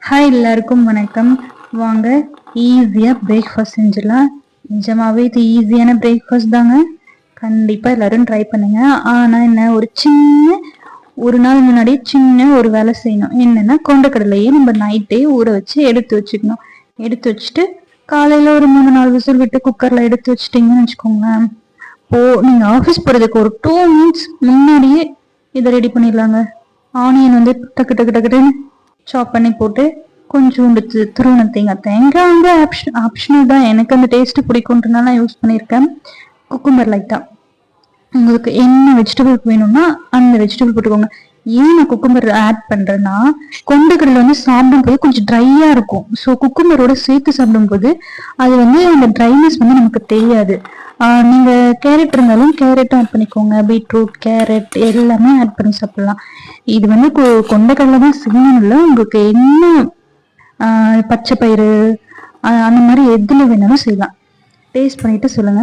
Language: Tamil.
ஹாய், எல்லாருக்கும் வணக்கம். வாங்க ஈஸியாக பிரேக்ஃபாஸ்ட் செஞ்சிடலாம். நிஜமாவே இது ஈஸியான பிரேக்ஃபாஸ்ட் தாங்க. கண்டிப்பாக எல்லாரும் ட்ரை பண்ணுங்க. ஆனால் என்ன, ஒரு நாள் முன்னாடி சின்ன ஒரு வேலை செய்யணும். என்னன்னா, கொண்டக்கடலையே நம்ம நைட்டே ஊற வச்சு எடுத்து வச்சுக்கணும். எடுத்து வச்சுட்டு காலையில் ஒரு 3-4 விசில் விட்டு குக்கரில் எடுத்து வச்சுட்டிங்கன்னு வச்சுக்கோங்களேன். நீங்கள் ஆஃபீஸ் போகிறதுக்கு ஒரு 2 மினிட்ஸ் முன்னாடியே இதை ரெடி பண்ணிடலாங்க. ஆனியன் வந்து டக்கு டக்கு டக்குன்னு சாப் பண்ணி போட்டு கொஞ்சோண்டு துருவன தேங்காய் வந்து ஆப்ஷனல் தான். எனக்கு அந்த டேஸ்ட் பிடிக்கும்ன்றனால நான் யூஸ் பண்ணியிருக்கேன். குக்கும்பர் லைட்டா, உங்களுக்கு என்ன வெஜிடபிள் வேணும்னா அந்த வெஜிடபிள் போட்டுக்கோங்க. ஏன் நான் குக்கும்பர் ஆட் பண்றேன்னா, கொண்டக்கடலை வந்து சாப்பிடும்போது கொஞ்சம் ட்ரையா இருக்கும். ஸோ குக்கும்பரோட சேர்த்து சாப்பிடும்போது அது வந்து அந்த ட்ரைனஸ் வந்து நமக்கு தெரியாது. நீங்க கேரட் இருந்தாலும் கேரட்டும் ஆட் பண்ணிக்கோங்க. பீட்ரூட், கேரட் எல்லாமே ஆட் பண்ணி சாப்பிடலாம். இது வந்து கொண்டக்கடலை தான் செய்யணும் இல்லை, உங்களுக்கு என்ன பச்சை பயிறு அந்த மாதிரி எதுல வேணாலும் செய்யலாம். டேஸ்ட் பண்ணிட்டு சொல்லுங்க.